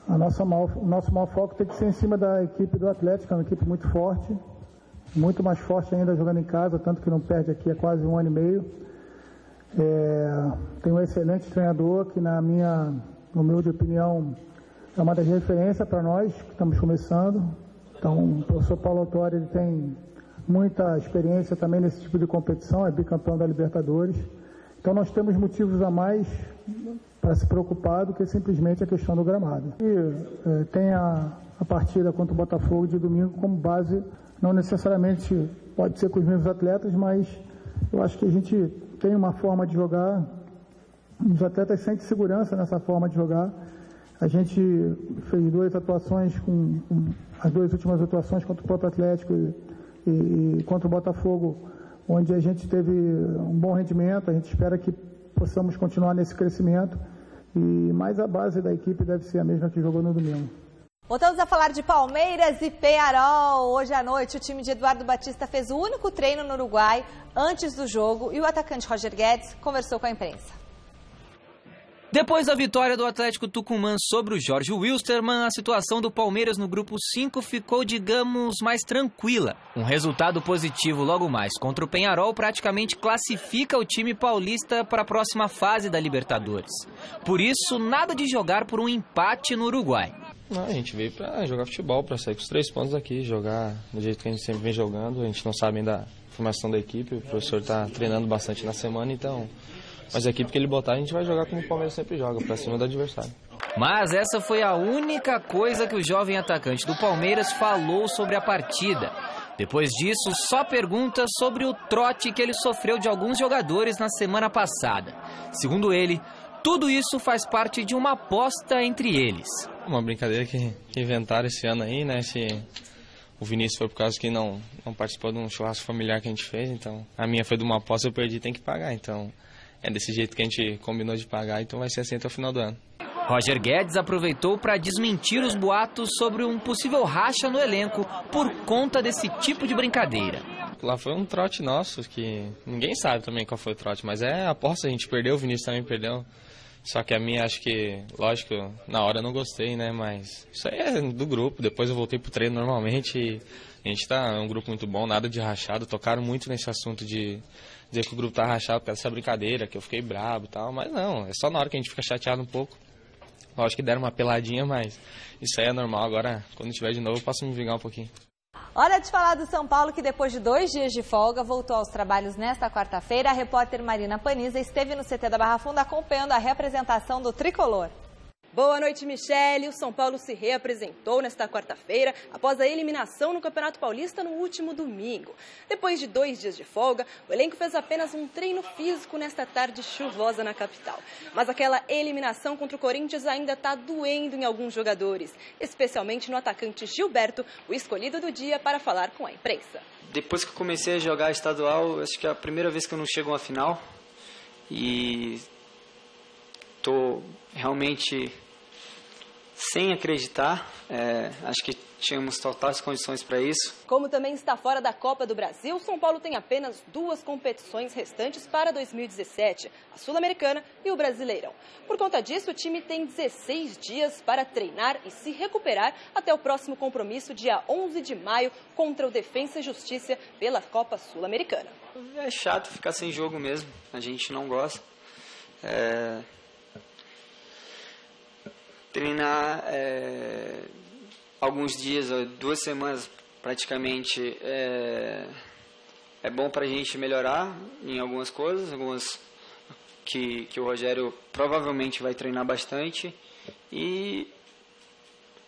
o nosso maior foco tem que ser em cima da equipe do Atlético, é uma equipe muito forte, muito mais forte ainda jogando em casa, tanto que não perde aqui há quase 1 ano e meio. Tem um excelente treinador que, na minha humilde opinião, é uma das referências para nós que estamos começando. Então, o professor Paulo Autori, ele tem muita experiência também nesse tipo de competição, é bicampeão da Libertadores. Então, nós temos motivos a mais para se preocupar do que simplesmente a questão do gramado. E tem a partida contra o Botafogo de domingo como base, não necessariamente pode ser com os mesmos atletas, mas eu acho que a gente tem uma forma de jogar, os atletas sentem segurança nessa forma de jogar. A gente fez 2 atuações, as 2 últimas atuações contra o próprio Atlético e contra o Botafogo, onde a gente teve um bom rendimento. A gente espera que possamos continuar nesse crescimento, mas a base da equipe deve ser a mesma que jogou no domingo. Voltamos a falar de Palmeiras e Peñarol. Hoje à noite, o time de Eduardo Batista fez o único treino no Uruguai antes do jogo e o atacante Roger Guedes conversou com a imprensa. Depois da vitória do Atlético Tucumã sobre o Jorge Wilstermann, a situação do Palmeiras no Grupo 5 ficou, digamos, mais tranquila. Um resultado positivo logo mais contra o Peñarol praticamente classifica o time paulista para a próxima fase da Libertadores. Por isso, nada de jogar por um empate no Uruguai. Não, a gente veio para jogar futebol, para sair com os 3 pontos aqui, jogar do jeito que a gente sempre vem jogando. A gente não sabe ainda a formação da equipe, o professor está treinando bastante na semana, então... Mas a equipe que ele botar, a gente vai jogar como o Palmeiras sempre joga, pra cima do adversário. Mas essa foi a única coisa que o jovem atacante do Palmeiras falou sobre a partida. Depois disso, só perguntas sobre o trote que ele sofreu de alguns jogadores na semana passada. Segundo ele, tudo isso faz parte de uma aposta entre eles. Uma brincadeira que inventaram esse ano aí, né? O Vinícius foi por causa que não participou de um churrasco familiar que a gente fez, então a minha foi de uma aposta, eu perdi, tem que pagar, então... É desse jeito que a gente combinou de pagar, então vai ser assim até o final do ano. Roger Guedes aproveitou para desmentir os boatos sobre um possível racha no elenco por conta desse tipo de brincadeira. Lá foi um trote nosso, que ninguém sabe também qual foi o trote, mas é aposta, a gente perdeu, o Vinícius também perdeu. Só que a minha, acho que, lógico, na hora eu não gostei, né, mas isso aí é do grupo. Depois eu voltei pro treino normalmente e a gente tá um grupo muito bom, nada de rachado. Tocaram muito nesse assunto de dizer que o grupo tá rachado por causa dessa brincadeira, que eu fiquei brabo e tal, mas não, é só na hora que a gente fica chateado um pouco. Lógico que deram uma peladinha, mas isso aí é normal. Agora, quando tiver de novo, eu posso me vingar um pouquinho. Hora de falar do São Paulo, que depois de 2 dias de folga, voltou aos trabalhos nesta quarta-feira. A repórter Marina Paniza esteve no CT da Barra Funda acompanhando a reapresentação do tricolor. Boa noite, Michele. O São Paulo se reapresentou nesta quarta-feira após a eliminação no Campeonato Paulista no último domingo. Depois de 2 dias de folga, o elenco fez apenas um treino físico nesta tarde chuvosa na capital. Mas aquela eliminação contra o Corinthians ainda está doendo em alguns jogadores, especialmente no atacante Gilberto, o escolhido do dia para falar com a imprensa. Depois que eu comecei a jogar estadual, acho que é a primeira vez que eu não chego a uma final e estou realmente sem acreditar. Acho que tínhamos totais condições para isso. Como também está fora da Copa do Brasil, São Paulo tem apenas 2 competições restantes para 2017, a Sul-Americana e o Brasileirão. Por conta disso, o time tem 16 dias para treinar e se recuperar até o próximo compromisso, dia 11 de maio, contra o Defensa e Justiça pela Copa Sul-Americana. É chato ficar sem jogo mesmo, a gente não gosta. Treinar alguns dias, 2 semanas praticamente, é bom para a gente melhorar em algumas coisas, algumas que o Rogério provavelmente vai treinar bastante e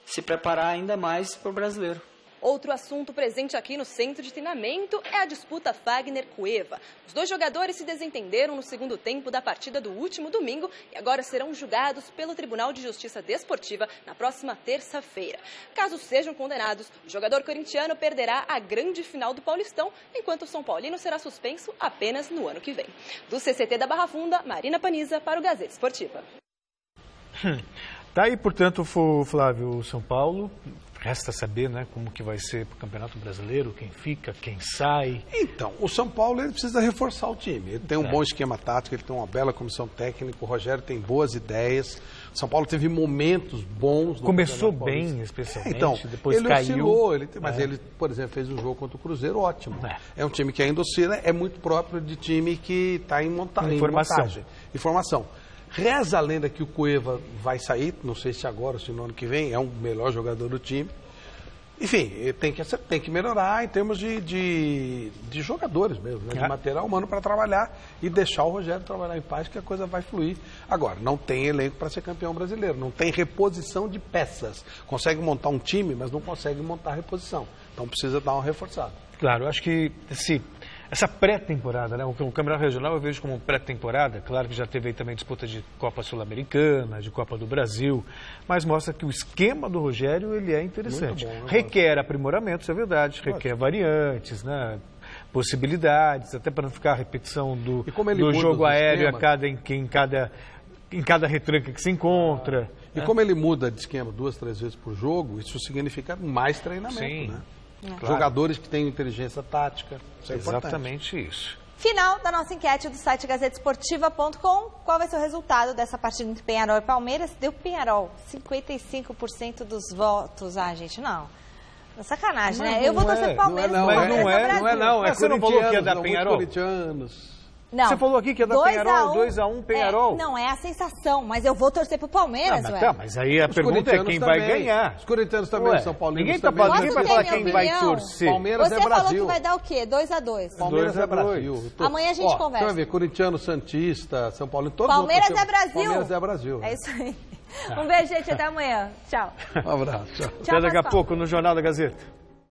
se preparar ainda mais para o Brasileiro. Outro assunto presente aqui no centro de treinamento é a disputa Fagner-Cueva. Os 2 jogadores se desentenderam no segundo tempo da partida do último domingo e agora serão julgados pelo Tribunal de Justiça Desportiva na próxima terça-feira. Caso sejam condenados, o jogador corintiano perderá a grande final do Paulistão, enquanto o São Paulino será suspenso apenas no ano que vem. Do CCT da Barra Funda, Marina Paniza para o Gazeta Esportiva. Tá aí, portanto, Flávio, o São Paulo. Resta saber, né, como que vai ser para o Campeonato Brasileiro, quem fica, quem sai. Então, o São Paulo ele precisa reforçar o time. Ele tem um bom esquema tático, ele tem uma bela comissão técnica, o Rogério tem boas ideias. O São Paulo teve momentos bons. Começou bem, especialmente, então, depois ele caiu. Oscilou, mas ele, por exemplo, fez um jogo contra o Cruzeiro ótimo. É um time que ainda oscila, é muito próprio de time que está em montagem. Informação. Reza a lenda que o Cueva vai sair, não sei se agora ou se no ano que vem, é um melhor jogador do time. Enfim, tem que melhorar em termos de jogadores mesmo, né? De material humano para trabalhar e deixar o Rogério trabalhar em paz, que a coisa vai fluir. Agora, não tem elenco para ser campeão brasileiro, não tem reposição de peças. Consegue montar um time, mas não consegue montar reposição. Então precisa dar uma reforçada. Claro, eu acho que essa pré-temporada, né? O Campeonato Regional eu vejo como pré-temporada. Claro que já teve aí também disputa de Copa Sul-Americana, de Copa do Brasil, mas mostra que o esquema do Rogério ele é interessante. Muito bom, requer aprimoramento, isso é verdade, requer variantes, né? Possibilidades, até para não ficar a repetição do jogo aéreo em cada retranca que se encontra. E como ele muda de esquema 2, 3 vezes por jogo, isso significa mais treinamento, Sim. né? Claro. Jogadores que têm inteligência tática. Isso é exatamente isso. Final da nossa enquete do site gazetesportiva.com. Qual vai ser o resultado dessa partida entre Peñarol e Palmeiras? Deu Peñarol, 55% dos votos. Ah, gente, não. É sacanagem, mas né? Eu vou torcer pro Palmeiras. Não é Você não falou que ia dar Peñarol? Não. Você falou aqui que ia dar Peñarol, 2-1 Peñarol. Não, é a sensação, mas eu vou torcer pro Palmeiras, mas aí a pergunta é quem vai ganhar. Os corintianos também, São Paulo. Ninguém vai falar quem vai torcer. Palmeiras Você é Brasil. falou que vai dar o quê? 2-2. Palmeiras é Brasil. Amanhã a gente conversa. Você vai ver, corintiano, santista, São Paulo, todos Palmeiras é Brasil. Palmeiras é Brasil. É isso aí. Um beijo, gente. Até amanhã. Tchau. Um abraço. Até daqui a pouco no Jornal da Gazeta.